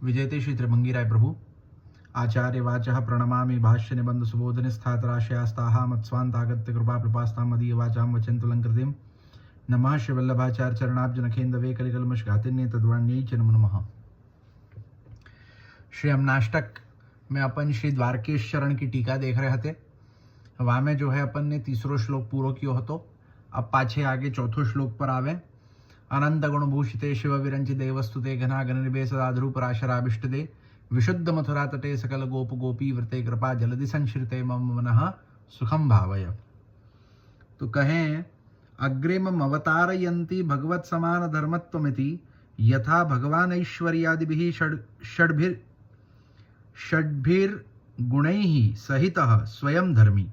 विजयते श्री त्रिभंगी राय प्रभु आचार्य वाचः प्रणमामि भाष्य निबंध सुबोधन स्थातराशयास्ताः मत्स्वान्तागत्य कृपा प्रपास्तां मदीय वाचां वचन्तुलंकृतिं नमः श्री वल्लभाचार्य चरणाब्ज नखेंदवे कलिकलमशगातिन्ये तद्वाण्यै च नमो नमः। श्री अमनाष्टक में अपन श्री द्वारकेश चरण की टीका देख रहे थे। वहाँ में जो है अपन ने तीसरो श्लोक पूरो कियो हतो। अब पाछे आगे चौथो श्लोक पर आवे। अनंत गुणभूषिते शिव विरंचि देवस्तुते घनाघन निबेसदाध्रुपराशराभिष्टदे विशुद्ध मथुरा तटे सकल गोप गोपी व्रते कृपा जलधि संश्रिते मम मनः सुखम भावय। तो कहें अग्रिम अवतारयन्ति भगवत समान धर्मत्वमिति यथा भगवान ऐश्वर्यादिभिः षड्भिर्गुणैः सहितः स्वयं धर्मी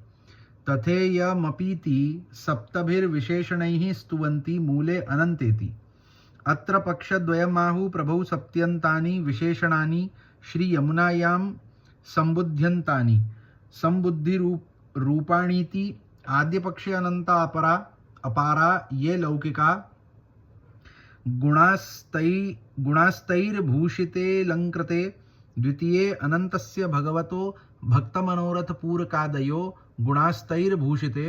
तथेयमपीति सप्तभिर्विशेषणैः स्तुवन्ति मूले अनन्तेति। अत्र पक्षद्वयमाहु प्रभौ सप्त्यन्तानि विशेषणानि श्री यमुनायां संबुध्यन्तानि संबुद्धिरूपाणीति। आद्यपक्षे अनंता अपारा ये लौकिका गुणास्तैर्भूषिते लंकृते। द्वितीये अनन्तस्य भगवतो भक्तमनोरथपूरकादयो गुणास्तैर्भूषिते।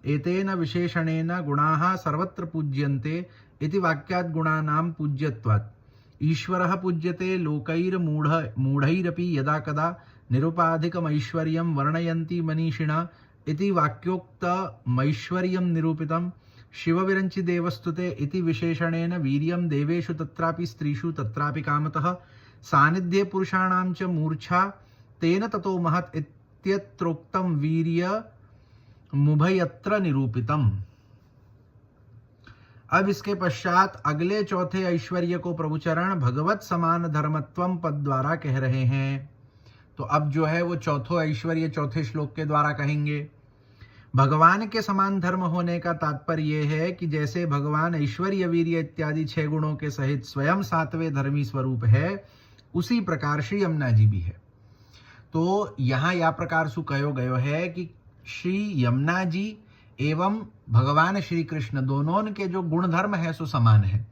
एतेन विशेषणेन गुणाः सर्वत्र पूज्यन्ते इति वाक्यात् गुणानां पूज्यत्वात्। ईश्वरः पूज्यते लोकैर्मूढैरपि यदा कदा निरुपाधिकमैश्वर्यं वर्णयन्ति मनीषिणः इति वाक्योक्तमैश्वर्यं निरूपितं। शिवविरंचि देवस्तुते इति विशेषणेन वीर्यं देवेषु तत्रापि स्त्रीषु तत्रापि कामतः सानिध्ये पुरुषाणां च मूर्छा तेन ततो महत् इत्यत्रोक्तं वीर्यमुभयत्र निरूपितम्। अब इसके पश्चात अगले चौथे ऐश्वर्य को प्रभुचरण भगवत समान धर्मत्वम पद द्वारा कह रहे हैं। तो अब जो है वो चौथो ऐश्वर्य चौथे श्लोक के द्वारा कहेंगे। भगवान के समान धर्म होने का तात्पर्य यह है कि जैसे भगवान ऐश्वर्य वीर्य इत्यादि 6 गुणों के सहित स्वयं 7वें धर्मी स्वरूप है, उसी प्रकार श्री यमुना जी भी है। तो यहाँ या प्रकार सु कहो गयो है कि श्री यमुना जी एवं भगवान श्री कृष्ण दोनों के जो गुण धर्म है सो समान है।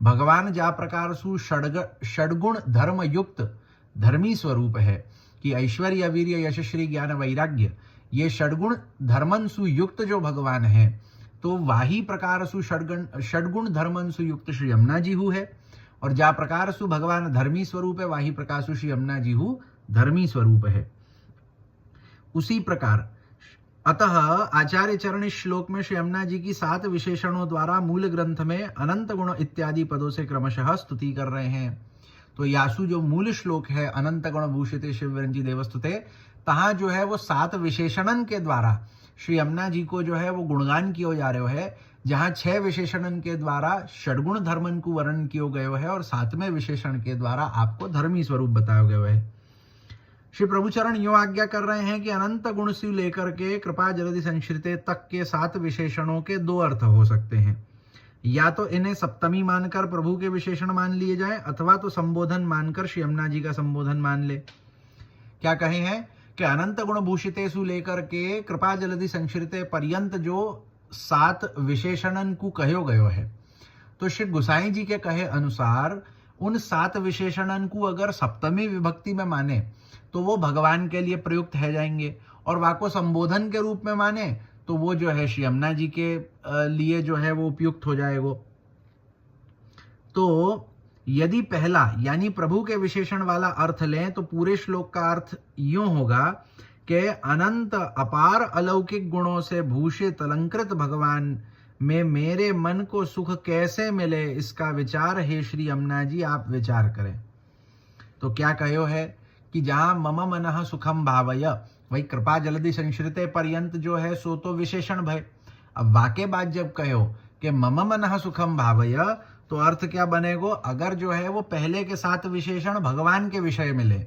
भगवान जा प्रकार सु षडगुण धर्म युक्त धर्मी स्वरूप है कि ऐश्वर्य वीर्य यश श्री ज्ञान वैराग्य ये षडगुण धर्मन सुयुक्त जो भगवान है, तो वाही प्रकार सु षडगुण धर्मन सुयुक्त श्री यमुना जी हु है। और जा प्रकार सु भगवान धर्मी स्वरूप है, वाही प्रकार सु श्री यमुना जी हु धर्मी स्वरूप है। उसी प्रकार अतः आचार्य चरण इस श्लोक में श्री यमुना जी की 7 विशेषणों द्वारा मूल ग्रंथ में अनंत गुण इत्यादि पदों से क्रमशः स्तुति कर रहे हैं। तो यासु जो मूल श्लोक है अनंत गुण भूषिते शिव विरंचि देवस्तुते, तहां जो है वो 7 विशेषणन के द्वारा श्री यमुना जी को जो है वो गुणगान किया जा रहे है। जहां 6 विशेषणन के द्वारा षडगुण धर्मन को वर्णन किया गयो है और 7वें विशेषण के द्वारा आपको धर्मी स्वरूप बताया गया है। श्री प्रभुचरण यो आज्ञा कर रहे हैं कि अनंत गुण से लेकर के कृपा जलधि संश्रिते तक के 7 विशेषणों के 2 अर्थ हो सकते हैं। या तो इन्हें सप्तमी मानकर प्रभु के विशेषण मान लिए जाए, अथवा तो संबोधन मानकर श्री यमुना जी का संबोधन मान ले। क्या कहे हैं कि अनंत गुण भूषिते सु लेकर के कृपा जलधि संश्रिते पर्यंत जो 7 विशेषणन को कहो गयो है, तो श्री गुसाई जी के कहे अनुसार उन 7 विशेषणन को अगर सप्तमी विभक्ति में माने तो वो भगवान के लिए प्रयुक्त है जाएंगे, और वाको संबोधन के रूप में माने तो वो जो है श्री यमुना जी के लिए जो है वो उपयुक्त हो जाएगा। तो यदि पहला यानी प्रभु के विशेषण वाला अर्थ लें तो पूरे श्लोक का अर्थ यूं होगा कि अनंत अपार अलौकिक गुणों से भूषित अलंकृत भगवान में मेरे मन को सुख कैसे मिले, इसका विचार हे श्री यमुना जी आप विचार करें। तो क्या कहो है कि जहां मम मनः सुखम भावय, वही कृपा जलधि संश्रिते पर्यंत जो है सो तो विशेषण भय। अब वाके बाद जब कहो कि मम मनः सुखम भावय, तो अर्थ क्या बनेगो, अगर जो है वो पहले के 7 विशेषण भगवान के विषय मिले,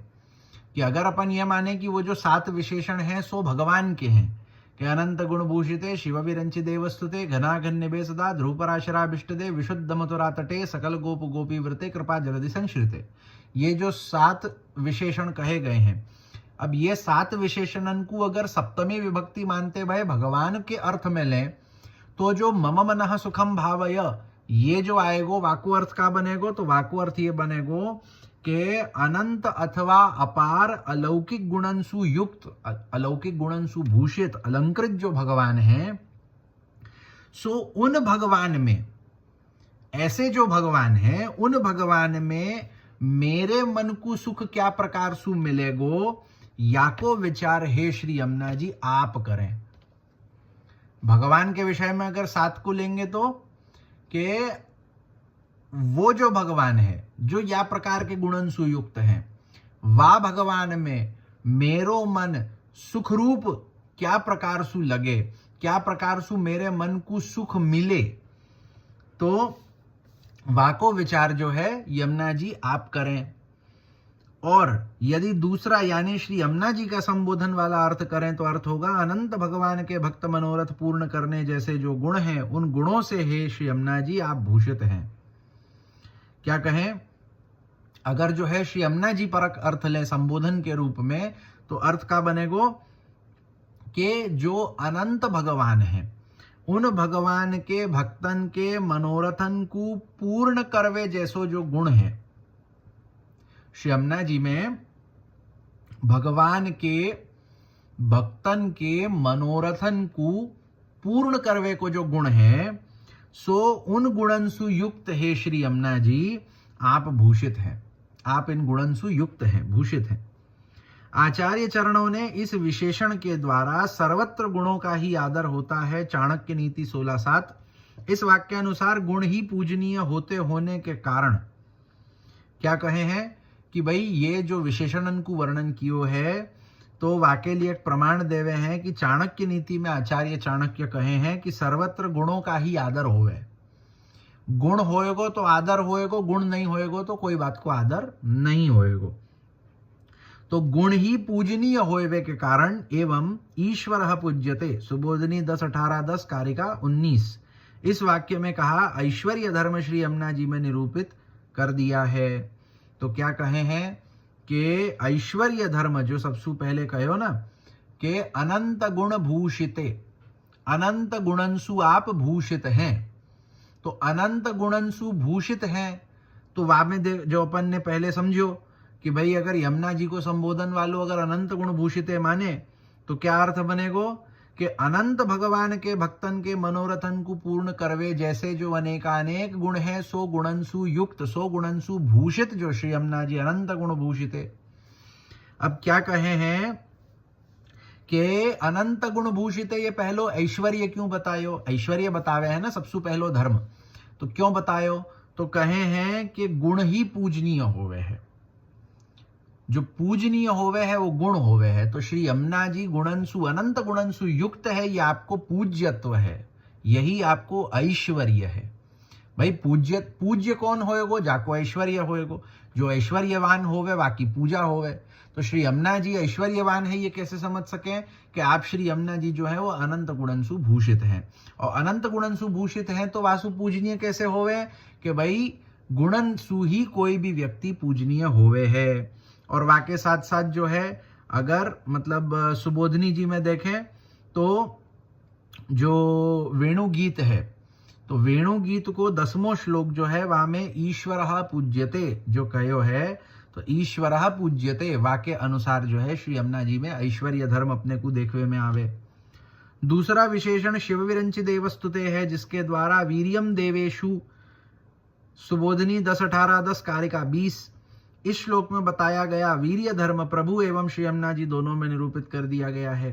कि अगर अपन ये माने कि वो जो 7 विशेषण हैं सो भगवान के हैं कि अनंत गुण भूषिते शिव विरंचि देवस्तुते घनाघन निबेसदा ध्रुपराशराभिष्टदे विशुद्ध मथुरा तटे सकल गोप गोपी व्रते कृपा जलधि संश्रिते, ये जो 7 विशेषण कहे गए हैं, अब ये 7 विशेषणन को अगर सप्तमी विभक्ति मानते भय भगवान के अर्थ में लें, तो जो मम मनः सुखम भावय ये जो आएगो वाकु अर्थ का बनेगो, तो वाकु अर्थ ये बनेगो के अनंत अथवा अपार अलौकिक गुणंसु युक्त, अलौकिक गुणंसु भूषित, अलंकृत जो भगवान हैं, सो उन भगवान में, ऐसे जो भगवान हैं उन भगवान में मेरे मन को सुख क्या प्रकार सु मिलेगो, या को विचार हे श्री यमुना जी आप करें। भगवान के विषय में अगर सात को लेंगे तो कि वो जो भगवान है जो या प्रकार के गुणन सुयुक्त हैं, वा भगवान में मेरो मन सुख रूप क्या प्रकार सु लगे, क्या प्रकार सु मेरे मन को सुख मिले, तो वाको विचार जो है यमुना जी आप करें। और यदि दूसरा यानी श्री यमुना जी का संबोधन वाला अर्थ करें तो अर्थ होगा अनंत भगवान के भक्त मनोरथ पूर्ण करने जैसे जो गुण हैं उन गुणों से हे श्री यमुना जी आप भूषित हैं। क्या कहें, अगर जो है श्री यमुना जी परक अर्थ ले संबोधन के रूप में, तो अर्थ का बनेगो कि जो अनंत भगवान है उन भगवान के भक्तन के मनोरथन को पूर्ण करवे जैसो जो गुण है। श्री यमुना जी में भगवान के भक्तन के मनोरथन को पूर्ण करवे को जो गुण है, सो उन गुणंसु युक्त है श्री यमुना जी आप भूषित हैं, आप इन गुणंसु युक्त हैं, भूषित हैं। आचार्य चरणों ने इस विशेषण के द्वारा सर्वत्र गुणों का ही आदर होता है, चाणक्य नीति 16:7। इस वाक्यानुसार गुण ही पूजनीय होते होने के कारण क्या कहे हैं कि भाई ये जो विशेषणन को वर्णन कियो है तो वाके लिए एक प्रमाण देवे हैं कि चाणक्य नीति में आचार्य चाणक्य कहे हैं कि सर्वत्र गुणों का ही आदर होवे। गुण होएगो तो आदर होएगो, गुण नहीं होएगो तो कोई बात को आदर नहीं होएगो। तो गुण ही पूजनीय होवे के कारण एवं ईश्वर पूज्यते, सुबोधनी 10:18-10 कारिका 19। इस वाक्य में कहा ऐश्वर्य धर्म श्री यमुना जी में निरूपित कर दिया है। तो क्या कहे हैं कि ऐश्वर्य धर्म जो सबसे पहले कहो ना कि अनंत गुण भूषिते, अनंत गुणंसु आप भूषित हैं। तो अनंत गुणंसु भूषित हैं तो वहां में जो अपन ने पहले समझो कि भाई अगर यमुना जी को संबोधन वालों अगर अनंत गुण भूषित माने तो क्या अर्थ बनेगो कि अनंत भगवान के भक्तन के मनोरथन को पूर्ण करवे जैसे जो अनेकानेक गुण है, सो गुणंसु युक्त, सो गुणंसु भूषित जो श्री यमुना जी अनंत गुण भूषित है। अब क्या कहे हैं कि अनंत गुण भूषित, ये पहलो ऐश्वर्य क्यों बतायो, ऐश्वर्य बतावे है ना सबसे पहलो धर्म, तो क्यों बतायो, तो कहे हैं कि गुण ही पूजनीय होवे है, जो पूजनीय होवे है वो गुण होवे है। तो श्री यमुना जी गुणंसु अनंत गुणंसु युक्त है, ये आपको पूज्यत्व है, यही आपको ऐश्वर्य है। भाई पूज्य कौन होएगो, जाको ऐश्वर्य होएगो, जो ऐश्वर्यवान होवे बाकी पूजा होवे। तो श्री यमुना जी ऐश्वर्यवान है, ये कैसे समझ सके कि आप श्री यमुना जी जो है वो अनंत गुणंसु भूषित हैं, और अनंत गुणंसु भूषित हैं तो वासु पूजनीय कैसे होवे कि भाई गुणंसु ही कोई भी व्यक्ति पूजनीय होवे है। और वाके साथ साथ जो है अगर मतलब सुबोधनी जी में देखें तो जो वेणु गीत है, तो वेणु गीत को 10वां श्लोक जो है वहां में ईश्वरः पूज्यते जो कहो है, तो ईश्वरः पूज्यते वाक्य अनुसार जो है श्री यमुना जी में ऐश्वर्य धर्म अपने को देखवे में आवे। दूसरा विशेषण शिव विरंचि देवस्तुते है, जिसके द्वारा वीर्यम देवेशु, सुबोधनी 10:18-10 कारिका 20। इस श्लोक में बताया गया वीर्य धर्म प्रभु एवं श्री यमुना जी दोनों में निरूपित कर दिया गया है।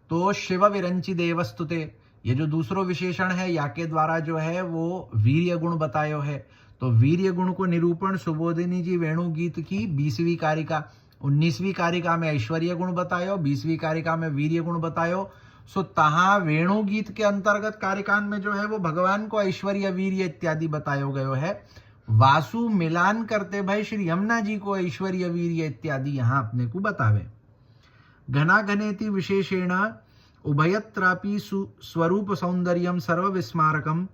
तो शिव विरंचि देवस्तुते, ये जो दूसरो विशेषण है या के द्वारा जो है वो वीर्य गुण बतायो है। तो वीर्य गुण को निरूपण सुबोधिनी जी वेणु गीत की 20वीं कारिका, 19वीं कारिका में ऐश्वर्य गुण बतायो, 20वीं कारिका में वीर्य गुण बतायो। सो तहां वेणु गीत के अंतर्गत कारिकान में जो है वो भगवान को ऐश्वर्य वीर्य इत्यादि बतायो गयो है। वासु मिलान करते भाई श्री यमुना जी को ऐश्वर्य वीर्य इत्यादि यहां अपने को बतावे। घना घनेति विशेषेण उभयत्रापि स्वरूप सौंदर्यम सर्व विस्मारकम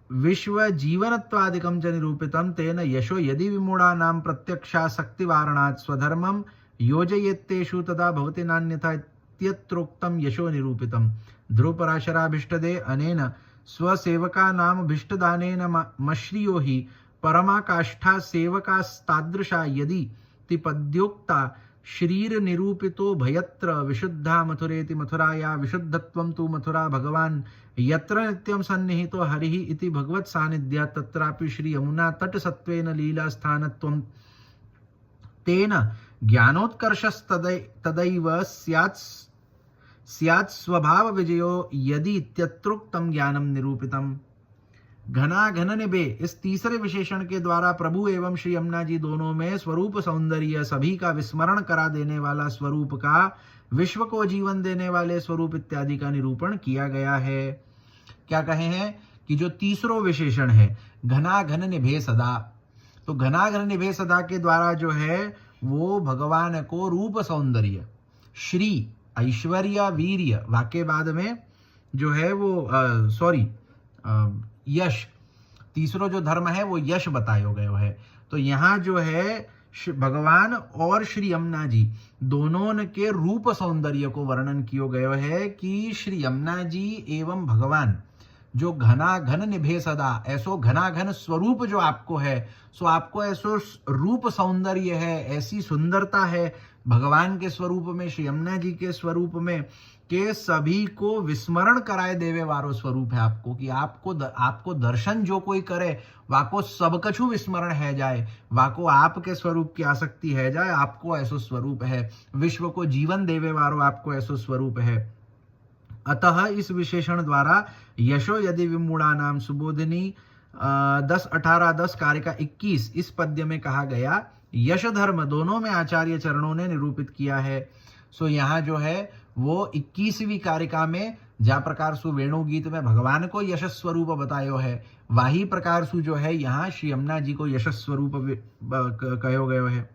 विश्व जीवनत्वादिकम च निरूपितम तेन यशो यदि विमूढ़ानां प्रत्यक्षासक्ति वारणात् स्वधर्मम योजयेत्तेषु तदा भवति नान्यथा इत्यत्रोक्तम यशो निरूपितम। ध्रुवपराशराभीष्टदे अनेन स्वसेवकानां भीष्टदानेन मश्रियो हि परमाकाष्ठा सेवकास्तादृशा यदि तिपद्योक्ता श्रीर निरूपितो भयत्र विशुद्धा मथुरेति मथुराया विशुद्धत्वं तु मथुरा भगवान यत्र नित्यं सन्निहितो हरिः इति भगवत् सान्निध्यात् तत्रापि श्री यमुना तट सत्वेन लीला स्थानत्वं तेन ज्ञानोत्कर्षस्तदैव स्यात् स्वभाव विजयो यदि इत्यत्रोक्तं ज्ञानम निरूपितम। घना घन निभे इस तीसरे विशेषण के द्वारा प्रभु एवं श्री यमुना जी दोनों में स्वरूप सौंदर्य, सभी का विस्मरण करा देने वाला स्वरूप का, विश्व को जीवन देने वाले स्वरूप इत्यादि का निरूपण किया गया है। क्या कहे हैं कि जो तीसरो विशेषण है घना घन निभे सदा, तो घना घन निभे सदा के द्वारा जो है वो भगवान को रूप सौंदर्य, श्री, ऐश्वर्य, वीर्य, वाक्य बाद में जो है वो यश, तीसरो जो धर्म है वो यश बतायो गयो है। तो यहाँ जो है भगवान और श्री यमुना जी दोनों के रूप सौंदर्य को वर्णन किया गयो है कि श्री यमुना जी एवं भगवान जो घना घन निभे सदा, ऐसो घना घन स्वरूप जो आपको है, सो आपको ऐसो रूप सौंदर्य है, ऐसी सुंदरता है भगवान के स्वरूप में, श्री यमुना जी के स्वरूप में, के सभी को विस्मरण कराए देवे वारो स्वरूप है आपको, कि आपको दर्शन जो कोई करे वाको सब कछु विस्मरण है जाए, वाको आपके स्वरूप की आसक्ति है जाए, आपको ऐसो स्वरूप है, विश्व को जीवन देवे वारो आपको ऐसो स्वरूप है। अतः इस विशेषण द्वारा यशो यदि विमूढ़ा नाम सुबोधिनी 10-18-10 कारिका 21 इस पद्य में कहा गया, यश धर्म दोनों में आचार्य चरणों ने निरूपित किया है। सो यहाँ जो है वो 21वीं कारिका में जा प्रकार सु वेणु गीत में भगवान को यश स्वरूप बतायो है, वही प्रकार सु जो है यहाँ श्री यमुना जी को यश स्वरूप कहो गयो है।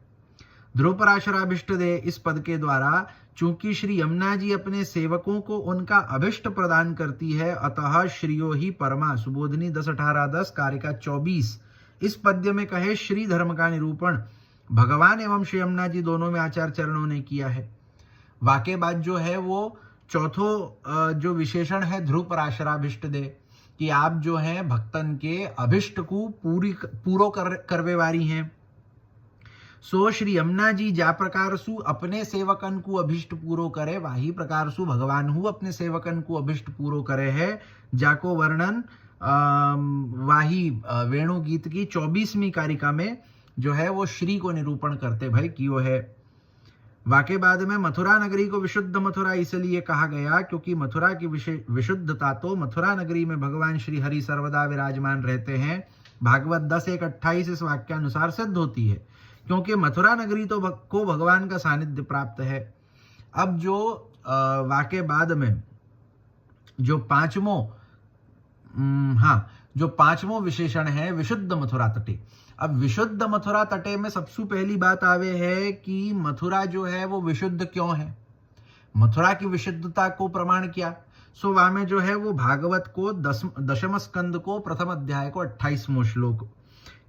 ध्रुव पराशराभिष्ट दे इस पद के द्वारा चूंकि श्री यमुना जी अपने सेवकों को उनका अभिष्ट प्रदान करती है, अतः श्रीयो ही परमा, सुबोधिनी 10-18-10 कारिका 24 इस पद्य में कहे श्री धर्म का निरूपण भगवान एवं श्री यमुना जी दोनों में आचार्य चरणों ने किया है। वाके बाद जो है वो चौथो जो विशेषण है ध्रुव पराशराभिष्ट दे, कि आप जो हैं भक्तन के अभिष्ट को पूरो करवे वारी हैं। सो श्री यमुना जी जा प्रकार सु अपने सेवकन को अभिष्ट पूरो करे, वही प्रकार सु भगवान हु अपने सेवकन को अभिष्ट पूरो करे है, जाको वर्णन वाही वेणु गीत की 24वीं कारिका में जो है वो श्री को निरूपण करते भाई कियो है। वाके बाद में मथुरा नगरी को विशुद्ध मथुरा इसलिए कहा गया क्योंकि मथुरा की विशुद्धता तो मथुरा नगरी में भगवान श्री हरि सर्वदा विराजमान रहते हैं, भागवत 10:1-28 इस वाक्यानुसार सिद्ध होती है, क्योंकि मथुरा नगरी तो को भगवान का सानिध्य प्राप्त है। अब जो वाके बाद में जो पांचवों विशेषण है विशुद्ध मथुरा तटे। अब विशुद्ध मथुरा तटे में सबसे पहली बात आवे है कि मथुरा जो है वो विशुद्ध क्यों है, मथुरा की विशुद्धता को प्रमाण क्या। सो वहां में जो है वो भागवत को दशम स्कंद को प्रथम अध्याय को 28वां श्लोक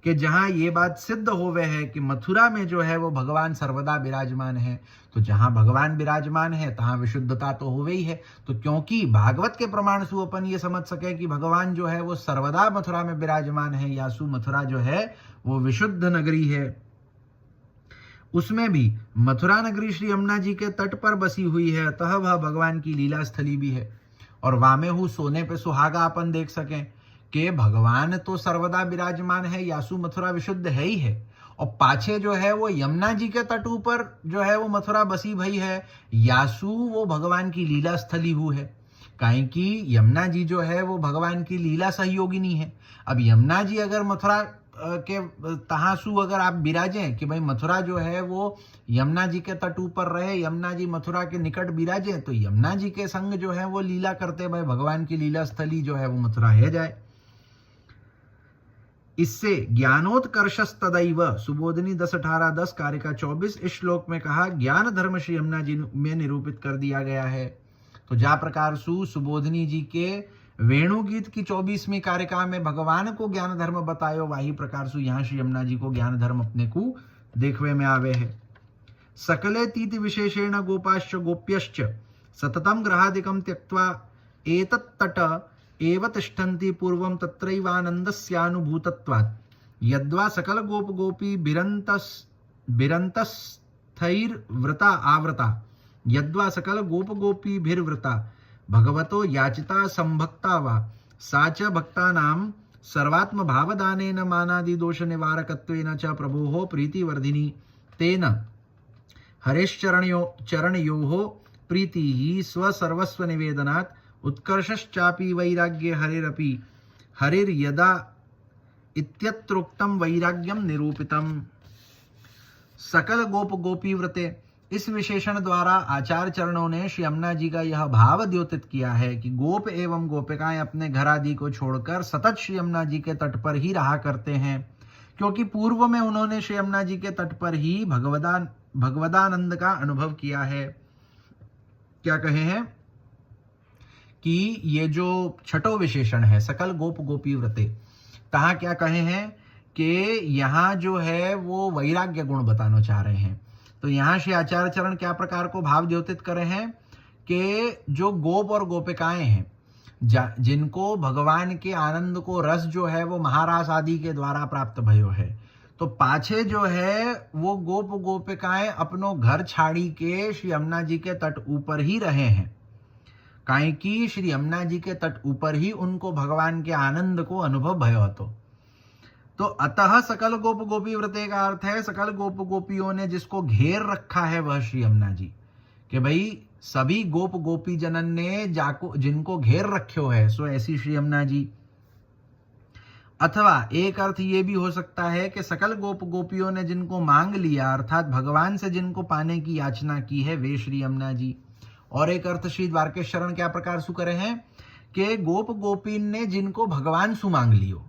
कि जहां ये बात सिद्ध होवे है कि मथुरा में जो है वो भगवान सर्वदा विराजमान है। तो जहां भगवान विराजमान है तहां विशुद्धता तो होवे ही है। तो क्योंकि भागवत के प्रमाण से अपन ये समझ सके कि भगवान जो है वो सर्वदा मथुरा में विराजमान है, यासु मथुरा जो है वो विशुद्ध नगरी है। उसमें भी मथुरा नगरी श्री यमुना जी के तट पर बसी हुई है, अतः वह भगवान की लीला स्थली भी है। और वामे हु सोने पे सुहागा अपन देख सकें कि भगवान तो सर्वदा विराजमान है, यासु मथुरा विशुद्ध है ही है। और पाछे जो है वो यमुना जी के तट ऊपर जो है वो मथुरा बसी भई है, यासु वो भगवान की लीला स्थली हु है। काहे कि यमुना जी जो है वो भगवान की लीला सहयोगिनी है। अब यमुना जी अगर मथुरा के तहासु अगर आप विराजें कि भाई मथुरा जो है वो यमुना जी के तट ऊपर रहे, यमुना जी मथुरा के निकट विराजे, तो यमुना जी के संग जो है वो लीला करते भाई भगवान की लीला स्थली जो है वो मथुरा है जाए। इससे ज्ञानोत्कर्षस्तदैव सुबोधिनी 10:18-10 कारिका 24 इस श्लोक में कहा ज्ञान धर्म श्री यमुना जी में निरूपित कर दिया गया है। तो जा प्रकार सुबोधिनी जी के वेणु गीत की 24वीं कारिका में भगवान को ज्ञान धर्म बतायो, वही प्रकार से यहाँ श्री यमुना जी को ज्ञान धर्म अपने को देखवे में आवे है। सकले तीति विशेषेण गोपाश्च गोप्यश्च सततम ग्रहादिकम त्यक्त्वा एतत् तट एव तिष्ठन्ति पूर्वं तत्रैवानन्दस्यानुभूतत्वात्। यद्वा सकल गोप गोपी बिरंतस्थैर्व्रता आवृता, यद्वा सकल गोप गोपी भिर्व्रता भगवतो याचिता संभक्ता वा सा च भक्तानां सर्वात्म भावदानेन मानादि दोष निवारकत्वेन च प्रभोः प्रीतिवर्धिनी तेन हरेश्चरणयोः प्रीतिः स्वसर्वस्व निवेदनात् उत्कर्षश्चापि वैराग्ये हरिरपि हरिर्यदा इत्यत्रोक्तम वैराग्यम निरूपितम। सकल गोप गोपी व्रते, इस विशेषण द्वारा आचार्य चरणों ने श्री यमुना जी का यह भाव द्योतित किया है कि गोप एवं गोपिकाएं अपने घर आदि को छोड़कर सतत श्री यमुना जी के तट पर ही रहा करते हैं, क्योंकि पूर्व में उन्होंने श्री यमुना जी के तट पर ही भगवदानंद का अनुभव किया है। क्या कहे हैं कि ये जो छठो विशेषण है सकल गोप गोपी व्रते, तहां क्या कहे हैं कि यहाँ जो है वो वैराग्य गुण बताना चाह रहे हैं। तो यहाँ श्री आचार्य चरण क्या प्रकार को भाव द्योतित कर रहे हैं कि जो गोप और गोपिकाएं हैं, जिनको भगवान के आनंद को रस जो है वो महारास आदि के द्वारा प्राप्त भयो है, तो पाछे जो है वो गोप गोपिकाएं अपनो घर छाड़ी के श्री यमुना जी के तट ऊपर ही रहे हैं, काहे कि श्री यमुना जी के तट ऊपर ही उनको भगवान के आनंद को अनुभव भयो तो अतः सकल गोप गोपी व्रते का अर्थ है सकल गोप गोपियों ने जिसको घेर रखा है वह श्री यमुना जी, कि भाई सभी गोप गोपी जनन ने जिनको घेर रख्यो है सो ऐसी श्री यमुना जी। अथवा एक अर्थ ये भी हो सकता है कि सकल गोप गोपियों ने जिनको मांग लिया, अर्थात भगवान से जिनको पाने की याचना की है वे श्री यमुना जी। और एक अर्थ श्री द्वारकेश शरण क्या प्रकार सु करे हैं कि गोप गोपीन ने जिनको भगवान सु मांग लियो,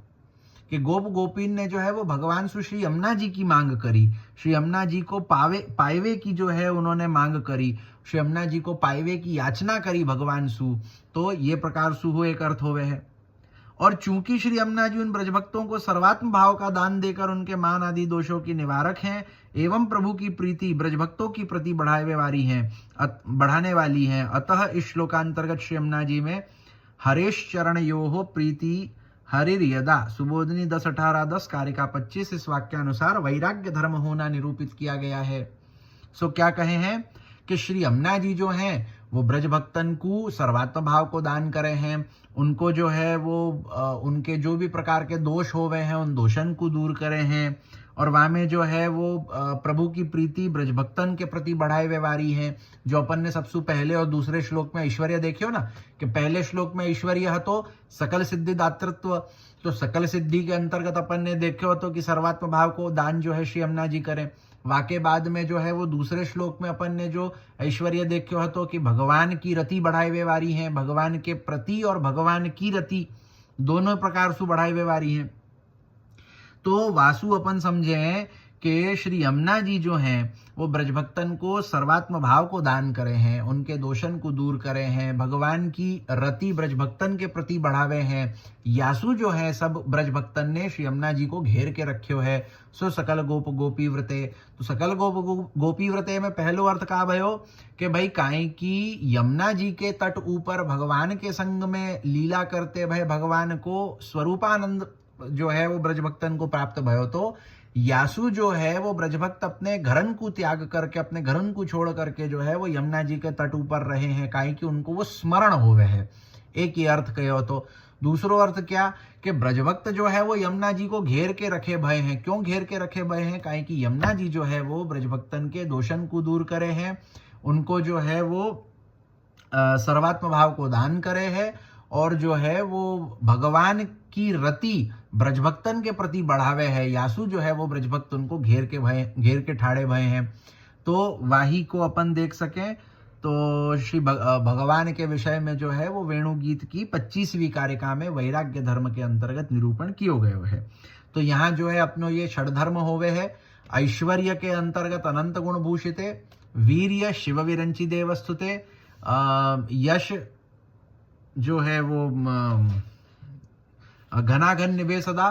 कि गोप गोपीन ने जो है वो भगवान सु श्री यमुना जी की मांग करी, श्री यमुना जी को पावे की जो है उन्होंने मांग करी, श्री यमुना जी को पावे की याचना करी भगवान सु, तो ये प्रकार सु हो एक अर्थ होवे है। और चूंकि श्री यमुना जी उन ब्रजभक्तों को सर्वात्म भाव का दान देकर उनके मान आदि दोषों की निवारक हैं एवं प्रभु की प्रीति ब्रजभक्तों की प्रति बढ़ाने वाली हैं, अतः इस श्लोकांतर्गत श्री यमुना जी में हरेश चरण योहो प्रीति हरिर यदा सुबोधनी 10:18-10 कारिका 25 इस वाक्यानुसार वैराग्य धर्म होना निरूपित किया गया है। सो क्या कहे हैं कि श्री यमुना जी जो हैं वो ब्रज भक्तन को सर्वात्म भाव को दान करे हैं, उनको जो है वो उनके जो भी प्रकार के दोष हो गए हैं उन दोषन को दूर करे हैं, और वहां में जो है वो प्रभु की प्रीति ब्रज भक्तन के प्रति बढ़ाए व्यवहारी हैं। जो अपन ने सबसे पहले और दूसरे श्लोक में ऐश्वर्य देखियो ना, कि पहले श्लोक में ऐश्वर्य है तो सकल सिद्धि दातृत्व, तो सकल सिद्धि के अंतर्गत अपन ने देखो तो कि सर्वात्म भाव को दान जो है श्री यमुना जी करें। वाके बाद में जो है वो दूसरे श्लोक में अपन ने जो ऐश्वर्य देखो है तो कि भगवान की रति बढ़ाए व्यवहारी हैं, भगवान के प्रति और भगवान की रति दोनों प्रकार से बढ़ाए व्यवहारी हैं। तो वासु अपन समझे कि श्री यमुना जी जो हैं वो ब्रजभक्तन को सर्वात्म भाव को दान करे हैं, उनके दोषन को दूर करे हैं, भगवान की रति ब्रजभक्तन के प्रति बढ़ावे हैं। यासु जो है सब ब्रजभक्तन ने श्री यमुना जी को घेर के रख्यो है। सो सकल गोप गोपी व्रते, तो सकल गोप गोपी व्रते में पहलो अर्थ का भयो कि भाई काहे की यमुना जी के तट ऊपर भगवान के संग में लीला करते भय भगवान को स्वरूपानंद जो है वो ब्रजभक्तन को प्राप्त भयो, तो यासु जो है वो ब्रजभक्त अपने घरन को त्याग करके अपने घरन को छोड़ करके जो है वो यमुना जी के तट ऊपर रहे हैं, काहे कि उनको वो स्मरण होवे है। एक ही अर्थ कहो तो दूसरो अर्थ क्या कि ब्रजभक्त जो है वो यमुना जी को घेर के रखे भय हैं। क्यों घेर के रखे भय हैं? काहे कि यमुना जी जो है वो ब्रजभक्तन के दोषन को दूर करे हैं, उनको जो है वो सर्वात्म भाव को दान करे है, और जो है वो भगवान की रति ब्रजभक्तन के प्रति बढ़ावे है। यासु जो है वो ब्रजभक्त उनको घेर के ठाड़े भय हैं। तो वाही को अपन देख सकें तो श्री भगवान के विषय में जो है वो वेणुगीत की 25वीं कारिका में वैराग्य धर्म के अंतर्गत निरूपण कियो गयो है। तो यहाँ जो है अपनो ये षड धर्म होवे है। ऐश्वर्य के अंतर्गत अनंत गुण भूषिते, वीर्य शिव विरंची देवस्थुते, यश जो है वो घनाघन निभे सदा,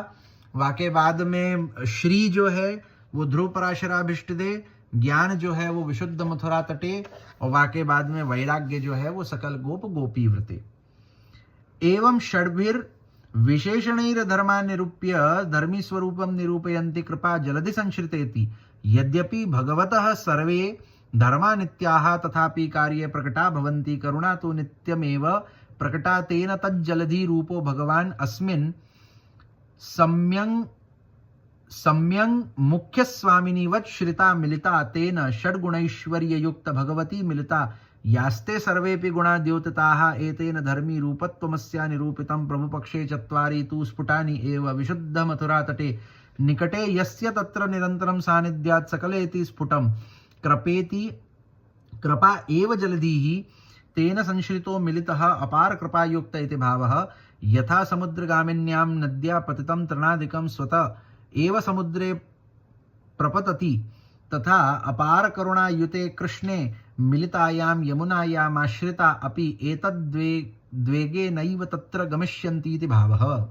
वाके बाद में श्री जो है वो ध्रुव पराशराभिष्ट दे, ज्ञान जो है वो विशुद्ध मथुरा तटे, और वाके बाद में वैराग्य जो है वो सकल गोप गोपी व्रते। एवं षड्भिर विशेषणैर्धर्मान् निरूप्य धर्मी स्वरूपं निरूपयन्ति कृपा जलधि संश्रितेति। यद्यपि भगवतः सर्वे धर्मा नित्याः तथापि कार्ये प्रकटा भवन्ति, करुणा तु नित्यमेव प्रकटा, तेन तज्जलधि रूपो भगवान् अस्मिन् सम्यं मुख्य स्वामिनीवत् श्रिता मिलिता, तेन षड्गुणैश्वर्य युक्त भगवती मिलिता, यास्ते सर्वेपि गुणा द्योतिताः, एतेन धर्मी रूपत्वमस्या निरूपितं। प्रभुपक्षे चत्वारि तु स्फुटानि एव विशुद्ध मथुरा तटे, निकटे यस्य तत्र निरन्तरं सान्निध्यात् सकलेति स्फुटं, कृपेति कृपा एव जलधिः, तेन संश्रितो मिलितः अपार कृपायुक्त इति भावः। यथा समुद्रगामिन्यां नद्या पतितं तृणादिकं स्वतः एव समुद्रे प्रपतति, तथा अपार करुणायुते कृष्णे मिलितायां यमुनायामाश्रिता अपि एतद्वेगे नैव तत्र गमिष्यन्ति इति भावः।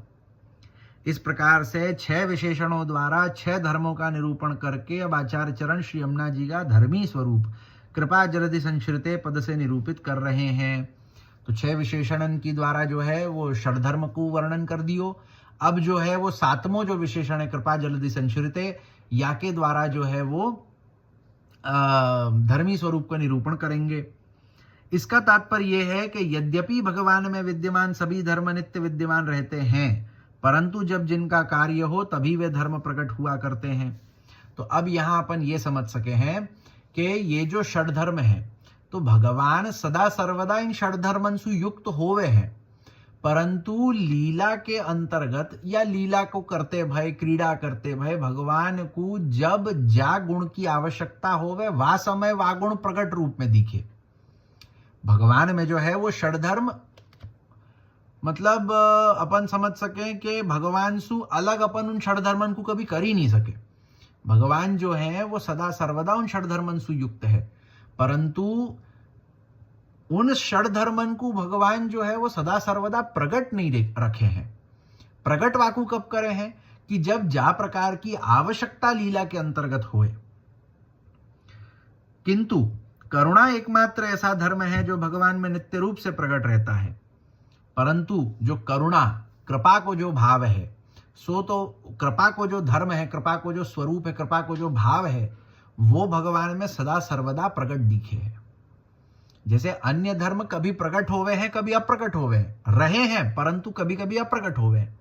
इस प्रकार से 6 विशेषणों द्वारा 6 धर्मों का निरूपण करके अब आचार्य चरण श्री यमुना जी का धर्मी स्वरूप कृपा जलधि संश्रिते पद से निरूपित कर रहे हैं। तो 6 विशेषण की द्वारा जो है वो षडधर्म को वर्णन कर दियो। अब जो है वो 7वां जो विशेषण है कृपा जलधि संश्रिते, या के द्वारा जो है वो धर्मी स्वरूप का निरूपण करेंगे। इसका तात्पर्य यह है कि यद्यपि भगवान में विद्यमान सभी धर्म नित्य विद्यमान रहते हैं, परंतु जब जिनका कार्य हो तभी वे धर्म प्रकट हुआ करते हैं। तो अब यहां अपन ये समझ सके हैं कि ये जो षडधर्म है, तो भगवान सदा सर्वदा इन षडधर्मंसु युक्त होवे हैं, परंतु लीला के अंतर्गत या लीला को करते भय, क्रीड़ा करते भय भगवान को जब जा गुण की आवश्यकता होवे वा समय वा गुण प्रकट रूप में दिखे। भगवान में जो है वो षडधर्म मतलब अपन समझ सके कि भगवान सु अलग अपन उन षडधर्मन को कभी कर ही नहीं सके। भगवान जो है वो सदा सर्वदा उन षडधर्मन सु युक्त है, परंतु उन षडधर्मन को भगवान जो है वो सदा सर्वदा प्रकट नहीं रखे हैं। प्रकट वाकु कब करे हैं कि जब जा प्रकार की आवश्यकता लीला के अंतर्गत होए। किंतु करुणा एकमात्र ऐसा धर्म है जो भगवान में नित्य रूप से प्रकट रहता है, परंतु जो करुणा कृपा को जो भाव है, सो तो कृपा को जो धर्म है, कृपा को जो स्वरूप है, कृपा को जो भाव है, वो भगवान में सदा सर्वदा प्रकट दिखे है। जैसे अन्य धर्म कभी प्रकट होवे हैं, कभी अप्रकट होवे हैं, रहे हैं, परंतु कभी कभी अप्रकट होवे हैं।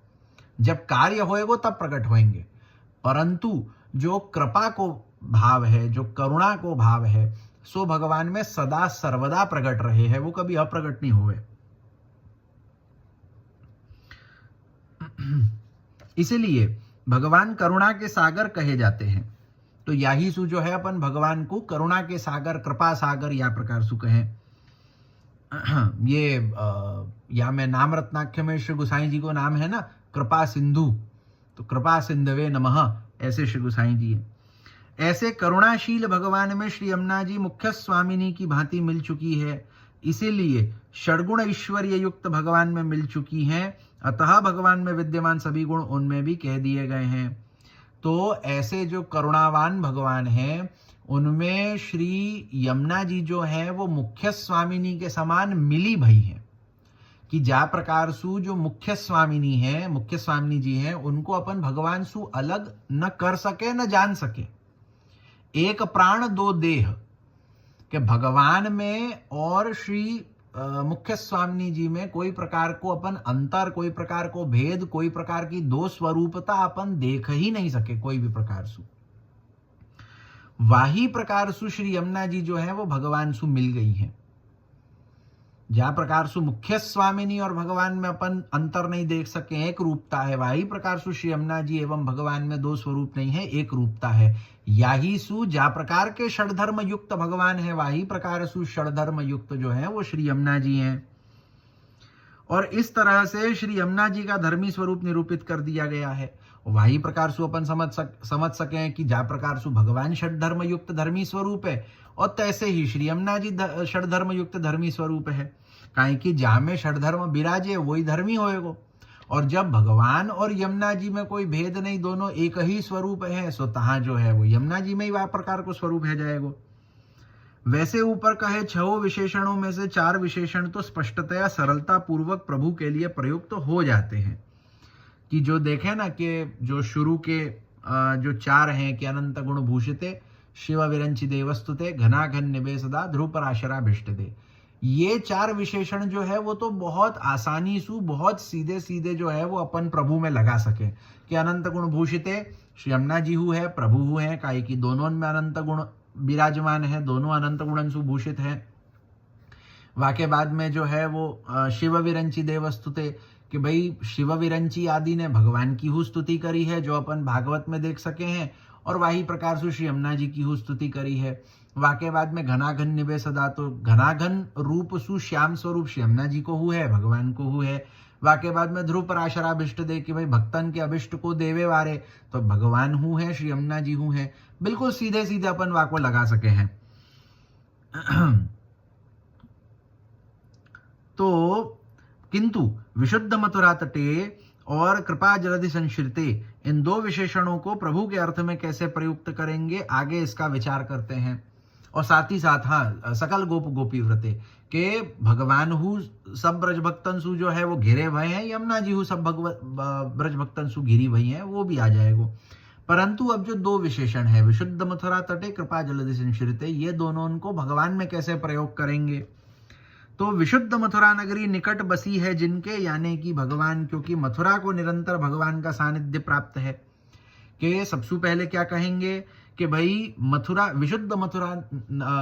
जब कार्य होएगो तब प्रकट होएंगे, परंतु जो कृपा को भाव है, जो करुणा को भाव है, सो भगवान में सदा सर्वदा प्रकट रहे हैं, वो कभी अप्रकट नहीं हुए। इसलिए भगवान करुणा के सागर कहे जाते हैं। तो यही सु जो है अपन भगवान को करुणा के सागर, कृपा सागर या प्रकार सु कहें। ये या मैं नाम रत्नाख्य में श्री गोसाई जी को नाम है ना कृपा सिंधु, तो कृपा सिंधवे नमः, ऐसे श्री गोसाई जी है। ऐसे करुणाशील भगवान में श्री यमुना जी मुख्य स्वामिनी की भांति मिल चुकी है, इसीलिए षडगुण ऐश्वर्य युक्त भगवान में मिल चुकी हैं, अतः भगवान में विद्यमान सभी गुण उनमें भी कह दिए गए हैं। तो ऐसे जो करुणावान भगवान हैं, उनमें श्री यमुना जी जो है वो मुख्य स्वामिनी के समान मिली भई हैं, कि जा प्रकार सु जो मुख्य स्वामिनी है, मुख्य स्वामिनी जी हैं, उनको अपन भगवान सु अलग न कर सके न जान सके। एक प्राण दो देह के भगवान में और श्री मुख्य स्वामिनी जी में कोई प्रकार को अपन अंतर, कोई प्रकार को भेद, कोई प्रकार की दो स्वरूपता अपन देख ही नहीं सके कोई भी प्रकार सु। वाही प्रकार सु श्री यमुना जी जो है वो भगवान सु मिल गई हैं। जा प्रकार सु मुख्य स्वामिनी और भगवान में अपन अंतर नहीं देख सके, एक रूपता है, वाही प्रकार सु श्री यमुना जी एवं भगवान में दो स्वरूप नहीं है, एक रूपता है। याही सु जा प्रकार के षडधर्म युक्त भगवान है, वाही प्रकार सु षडधर्म युक्त जो है वो श्री यमुना जी हैं। और इस तरह से श्री यमुना जी का धर्मी स्वरूप निरूपित कर दिया गया है। वही प्रकार सु अपन समझ सके कि जा प्रकार सु भगवान षडधर्म युक्त धर्मी स्वरूप है, और तैसे ही श्री यमुना जी षडधर्म युक्त धर्मी स्वरूप है। काहे कि जा में षडधर्म विराजे वही धर्मी होएगो, और जब भगवान और यमुना जी में कोई भेद नहीं, दोनों एक ही स्वरूप है, सो तहां जो है वो यमुना जी में ही वह प्रकार को स्वरूप है जाएगो। वैसे ऊपर कहे 6 विशेषणों में से 4 विशेषण तो स्पष्टतया सरलता पूर्वक प्रभु के लिए प्रयुक्त हो जाते हैं। कि जो देखे ना कि जो शुरू के जो चार हैं कि अनंत गुण भूषिते, शिव विरंची देवस्तुते, घनाघन निभे सदा, ध्रुव पराशरा भिष्टते, ये चार विशेषण जो है वो तो बहुत आसानी से बहुत सीधे सीधे जो है वो अपन प्रभु में लगा सके कि अनंत गुण भूषिते श्री यमुना जी हु है, प्रभु हु है, काई की दोनों में अनंत गुण विराजमान है, दोनों अनंत गुण सुभूषित है। वाके बाद में जो है वो शिव विरंची देवस्तुते कि भाई शिव विरंची आदि ने भगवान की हु स्तुति करी है जो अपन भागवत में देख सके हैं, और वही प्रकार से श्री यमुना जी की हु स्तुति करी है। वाके बाद में घनाघन निभे सदा, तो घनाघन रूप सु श्याम स्वरूप श्री यमुना जी को हु है, भगवान को हु है। वाके बाद में ध्रुव पराशरा अभिष्ट दे कि भाई भक्तन के अभिष्ट को देवे वारे, तो भगवान हु है, श्री यमुना जी हु है। बिल्कुल सीधे सीधे अपन वाको लगा सके हैं। तो किंतु विशुद्ध मथुरा तटे और कृपा जलधि संश्रिते, इन दो विशेषणों को प्रभु के अर्थ में कैसे प्रयुक्त करेंगे, आगे इसका विचार करते हैं। और साथ ही साथ हाँ, सकल गोप गोपी व्रते के भगवान हु सब ब्रज भक्तन सु जो है वो घिरे भय हैं, यमुना जी हु सब ब्रज भक्तन सु घिरी भई हैं, वो भी आ जाएगा। परंतु अब जो दो विशेषण है, विशुद्ध मथुरा तटे, कृपा जलधि संश्रिते, ये दोनों उनको भगवान में कैसे प्रयोग करेंगे। तो विशुद्ध मथुरा नगरी निकट बसी है जिनके, यानी कि भगवान, क्योंकि मथुरा को निरंतर भगवान का सानिध्य प्राप्त है, कि सबसे पहले क्या कहेंगे कि भाई मथुरा, विशुद्ध मथुरा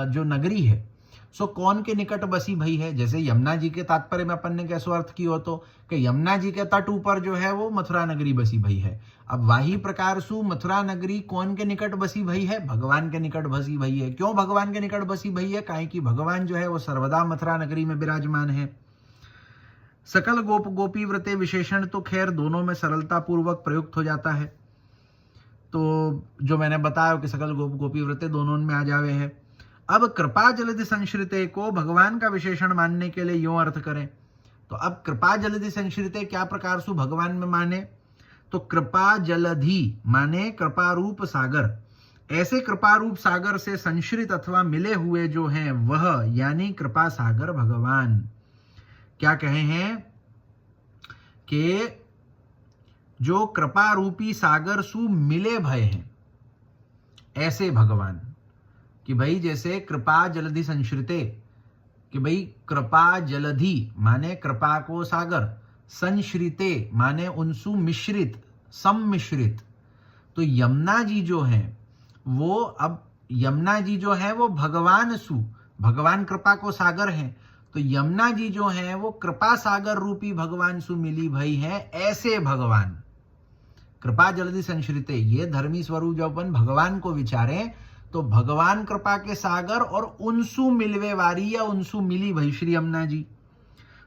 जो नगरी है सो कौन के निकट बसी भई है। जैसे यमुना जी के तात्पर्य में अपन ने कैसे अर्थ किया तो कि यमुना जी के तट ऊपर जो है वो मथुरा नगरी बसी भई है। अब वही प्रकार सु मथुरा नगरी कौन के निकट बसी भई है, भगवान के निकट बसी भई है। क्यों भगवान के निकट बसी भई है, काहे कि भगवान जो है वो सर्वदा मथुरा नगरी में विराजमान है। सकल गोप गोपी व्रते विशेषण तो खैर दोनों में सरलता पूर्वक प्रयुक्त हो जाता है। तो जो मैंने बताया कि सकल गोप गोपी व्रते दोनों में आ जावे है। अब कृपा जलधि संश्रिते को भगवान का विशेषण मानने के लिए यूं अर्थ करें, तो अब कृपा जलधि संश्रिते क्या प्रकार से भगवान में माने, तो कृपा जलधि माने कृपा रूप सागर, ऐसे कृपा रूप सागर से संश्रित अथवा मिले हुए जो हैं वह, यानी कृपा सागर भगवान। क्या कहे हैं कि जो कृपा रूपी सागर सु मिले भय हैं, ऐसे भगवान, कि भाई जैसे कृपा जलधि संश्रिते, कि भाई कृपा जलधि माने कृपा को सागर, संश्रिते माने उनसु मिश्रित, सम्मिश्रित। तो यमुना जी जो है वो, अब यमुना जी जो है वो भगवान सु, भगवान कृपा को सागर है, तो यमुना जी जो है वो कृपा सागर रूपी भगवान सु मिली भई है, ऐसे भगवान। कृपा जलधि संश्रिते, ये धर्मी स्वरूप जब अपन भगवान को विचारें तो भगवान कृपा के सागर और उनसु मिलवे वारी या उनसु मिली भई श्री यमुना जी।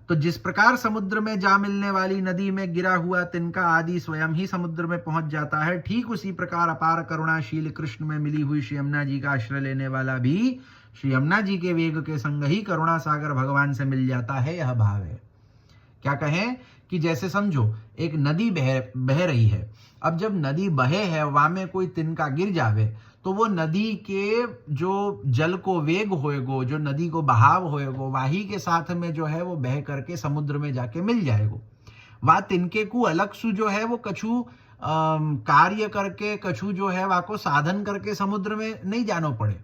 तो जिस प्रकार समुद्र में जा मिलने वाली नदी में गिरा हुआ तिनका आदि स्वयं ही समुद्र में पहुंच जाता है, ठीक उसी प्रकार अपार करुणाशील कृष्ण में मिली हुई श्री यमुना जी का आश्रय लेने वाला भी श्री यमुना जी के वेग के संग ही करुणा सागर भगवान से मिल जाता है, यह भाव है। क्या कहें कि जैसे समझो एक नदी बह रही है, अब जब नदी बहे है वहां में कोई तिनका गिर जावे तो वो नदी के जो जल को वेग होएगो, जो नदी को बहाव होएगो, वाही के साथ में जो है वो बह करके समुद्र में जाके मिल जाएगो। वह तिनके को अलग सु जो है वो कछु कार्य करके, कछु जो है वह को साधन करके समुद्र में नहीं जानो पड़े,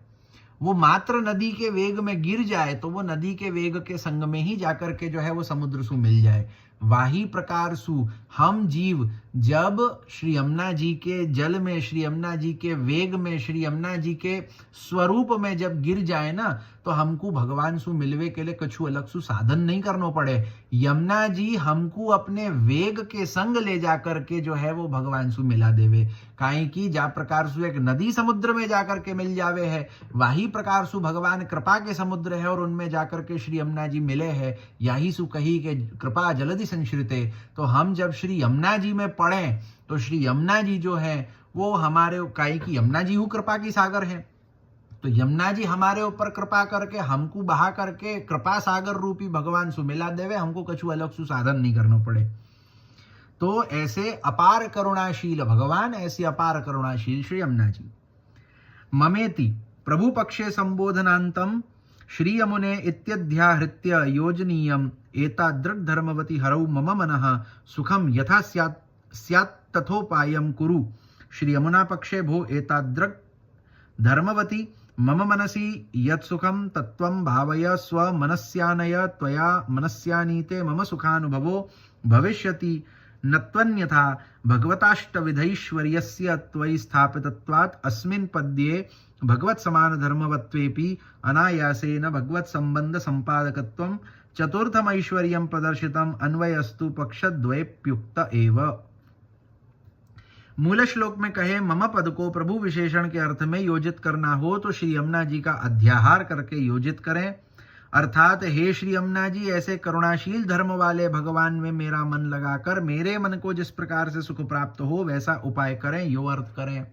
वो मात्र नदी के वेग में गिर जाए तो वो नदी के वेग के संग में ही जाकर के जो है वो समुद्र सु मिल जाए। वाही प्रकार सु हम जीव जब श्री यमुना जी के जल में, श्री यमुना जी के वेग में, श्री यमुना जी के स्वरूप में जब गिर जाए ना, तो हमको भगवान सु मिलवे के लिए कछु अलग सु साधन नहीं करना पड़े। यमुना जी हमको अपने वेग के संग ले जाकर के जो है वो भगवान सु मिला देवे। काहे की जा प्रकार सु एक नदी समुद्र में जाकर के मिल जावे है, वही प्रकार सु भगवान कृपा के समुद्र है और उनमें जाकर के श्री यमुना जी मिले है। यही सु कही के कृपा जलधि संश्रिते। तो हम जब श्री यमुना जी में पढ़े तो श्री यमुना जी जो है वो हमारे, काई की यमुना जी हूँ कृपा की सागर है, तो यमुना जी हमारे ऊपर कृपा करके हमको बहा करके कृपा सागर रूपी भगवान सु मिला देवे, हमको कछु अलग सु साधन नहीं करना पड़े। तो ऐसे अपार करुणाशील भगवान, ऐसी अपार करुणाशील श्री यमुना जी। ममेति प्रभु पक्षे संबोधनांतम श्री यमुने इत्यध्याहृत्य योजनीयम एता दृग् धर्मवती हरौ मम मनः सुखम यथा स्यात् स्यात् तथोपायं कुरु। श्री यमुना पक्षे भो एतादृक् धर्मवती मम मनसि यत् सुखं तत्त्वं भावय स्वमनस्यानय त्वया मनस्यानीते मम सुखानुभवो भविष्यति न त्वन्यथा भगवताष्टविधैश्वर्यस्य त्वयि स्थापितत्वात् अस्मिन् पद्ये भगवत् समान धर्मवत्वेपि अनायासेन भगवत् संबंध संपादकत्वं चतुर्थमैश्वर्यं प्रदर्शितम् अन्वयस्तु पक्षद्वयेप्युक्त एव। मूल श्लोक में कहे मम पद को प्रभु विशेषण के अर्थ में योजित करना हो तो श्री यमुना जी का अध्याहार करके योजित करें, अर्थात हे श्री यमुना जी, ऐसे करुणाशील धर्म वाले भगवान में मेरा मन लगाकर मेरे मन को जिस प्रकार से सुख प्राप्त हो वैसा उपाय करें। यो अर्थ करें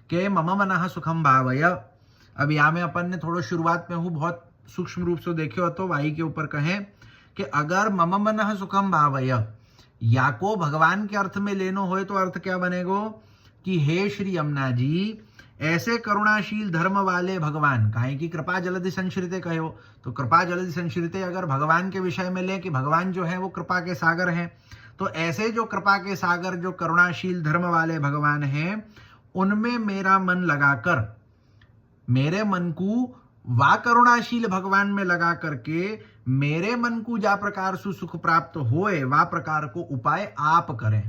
कि मम मनः सुखम भावय। अब यहाँ में अपन ने थोड़ा शुरुआत में हूँ बहुत सूक्ष्म रूप से देखे हो तो वाई के ऊपर कहें कि अगर मम मनः सुखम भावय या को भगवान के अर्थ में लेनो हो तो अर्थ क्या बनेगो कि हे श्री यमुना जी, ऐसे करुणाशील धर्म वाले भगवान, काहे की कृपा जलधि संश्रिते कहो तो कृपा जलधि संश्रिते अगर भगवान के विषय में ले कि भगवान जो है वो कृपा के सागर हैं, तो ऐसे जो कृपा के सागर जो करुणाशील धर्म वाले भगवान हैं उनमें मेरा मन लगाकर, मेरे मन को वा करुणाशील भगवान में लगा करके मेरे मन को जा प्रकार सुख प्राप्त होए वा प्रकार को उपाय आप करें।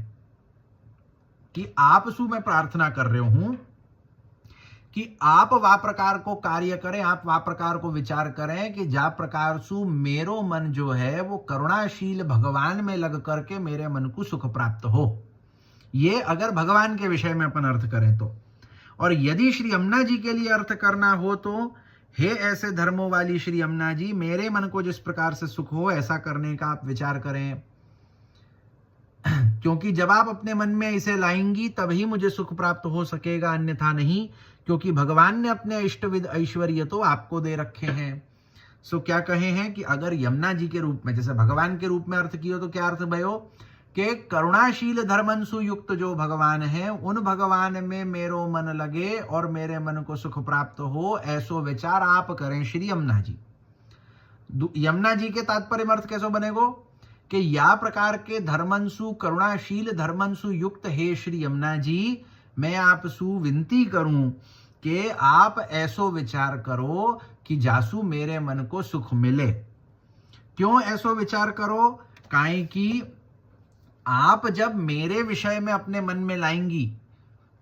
कि आप सु मैं प्रार्थना कर रहे हूं कि आप वा प्रकार को कार्य करें, आप वा प्रकार को विचार करें कि जा प्रकार सु मेरो मन जो है वो करुणाशील भगवान में लग करके मेरे मन को सुख प्राप्त हो। ये अगर भगवान के विषय में अपन अर्थ करें तो। और यदि श्री यमुना जी के लिए अर्थ करना हो तो हे ऐसे धर्मों वाली श्री यमुना जी, मेरे मन को जिस प्रकार से सुख हो ऐसा करने का आप विचार करें, क्योंकि जब आप अपने मन में इसे लाएंगी तभी मुझे सुख प्राप्त हो सकेगा, अन्यथा नहीं, क्योंकि भगवान ने अपने इष्टविद ऐश्वर्य तो आपको दे रखे हैं। सो क्या कहे हैं कि अगर यमुना जी के रूप में, जैसे भगवान के रूप में अर्थ किया तो क्या अर्थ भयो कि करुणाशील धर्मंसु युक्त जो भगवान है उन भगवान में मेरो मन लगे और मेरे मन को सुख प्राप्त हो, ऐसो विचार आप करें श्री यमुना जी। यमुना जी के तात्पर्य अर्थ कैसे बनेगो कि या प्रकार के धर्मंसु करुणाशील धर्मंसु युक्त हे श्री यमुना जी, मैं आप सु विनती करूं कि आप ऐसो विचार करो कि जासु मेरे मन को सुख मिले। क्यों ऐसो विचार करो? काहे कि आप जब मेरे विषय में अपने मन में लाएंगी,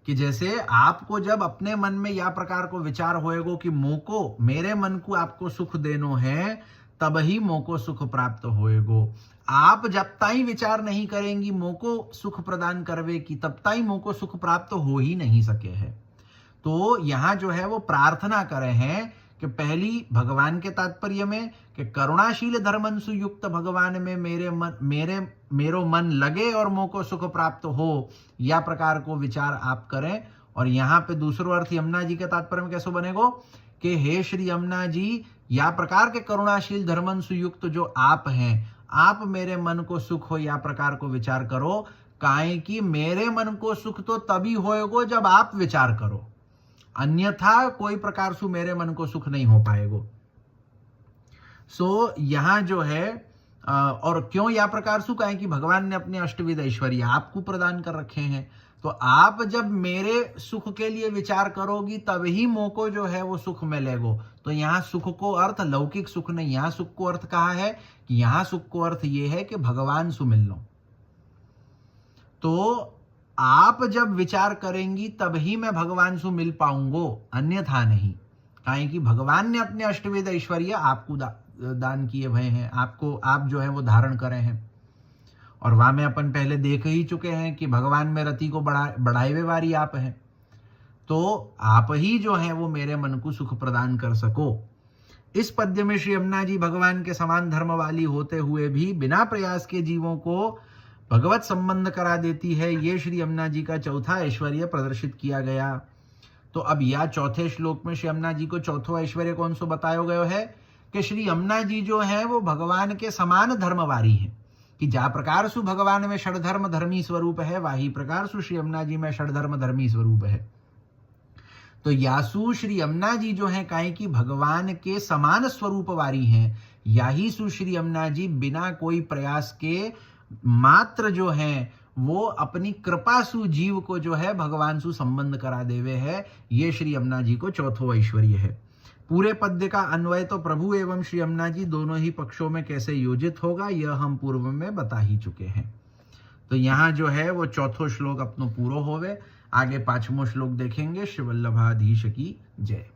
कि जैसे आपको जब अपने मन में या प्रकार को विचार होएगो कि मोको मेरे मन को आपको सुख देनो है, तब ही मोको सुख प्राप्त होएगो। आप जब ताई विचार नहीं करेंगी मोको सुख प्रदान करवे की, तब ताई मोको सुख प्राप्त हो ही नहीं सके है। तो यहाँ जो है वो प्रार्थना करे हैं कि पहली भगवान के तात्पर्य में कि करुणाशील धर्मंसु युक्त भगवान में मेरो मन लगे और मोको सुख प्राप्त हो, या प्रकार को विचार आप करें। और यहाँ पे दूसरा अर्थ यमुना जी के तात्पर्य में कैसे बनेगो कि हे श्री यमुना जी, या प्रकार के करुणाशील धर्मंसु युक्त जो आप हैं, आप मेरे मन को सुख हो या प्रकार को विचार करो। काहे कि मेरे मन को सुख तो तभी होएगो जब आप विचार करो, अन्यथा कोई प्रकार से मेरे मन को सुख नहीं हो पाएगो। सो यहाँ जो है और क्यों या प्रकार सु, कहें कि भगवान ने अपने अष्टविध ऐश्वर्य आपको प्रदान कर रखे हैं, तो आप जब मेरे सुख के लिए विचार करोगी तभी मोको जो है वो सुख मिलेगो। तो यहाँ सुख को अर्थ लौकिक सुख नहीं, यहाँ सुख को अर्थ कहा है कि यहाँ सुख को अर्थ ये है कि भगवान सु मिल लो। तो आप जब विचार करेंगी तभी मैं भगवान से मिल पाऊंगो, अन्यथा नहीं। काहे कि भगवान ने अपने अष्टविध ऐश्वर्य आपको दान किए भय हैं, आपको आप जो है वो धारण करे हैं। और वहां में अपन पहले देख ही चुके हैं कि भगवान में रति को बढ़ाए हुए वारी आप हैं, तो आप ही जो है वो मेरे मन को सुख प्रदान कर सको। इस पद्य में श्री यमुना जी भगवान के समान धर्म वाली होते हुए भी बिना प्रयास के जीवों को भगवत संबंध करा देती है। ये श्री यमुना जी का चौथा ऐश्वर्य प्रदर्शित किया गया। तो अब यह चौथे श्लोक में श्री यमुना जी को चौथो ऐश्वर्य कौन सो बताया गया है कि श्री यमुना जी जो है वो भगवान के समान धर्मवारी हैं, कि जा प्रकार सु भगवान में षडधर्म धर्मी स्वरूप है, वही प्रकार सु श्री यमुना जी में षडधर्म धर्मी स्वरूप है। तो यासु श्री यमुना जी जो है काहे कि भगवान के समान स्वरूप वारी हैं, याही सु श्री यमुना जी बिना कोई प्रयास के मात्र जो है वो अपनी कृपासु जीव को जो है भगवान सु संबंध करा देवे है। ये श्री यमुना जी को चौथो ऐश्वर्य है। पूरे पद्य का अन्वय तो प्रभु एवं श्री यमुना जी दोनों ही पक्षों में कैसे योजित होगा यह हम पूर्व में बता ही चुके हैं। तो यहाँ जो है वो चौथो श्लोक अपनो पूरो होवे। आगे 5वां श्लोक देखेंगे। श्री वल्लभाधीश की जय।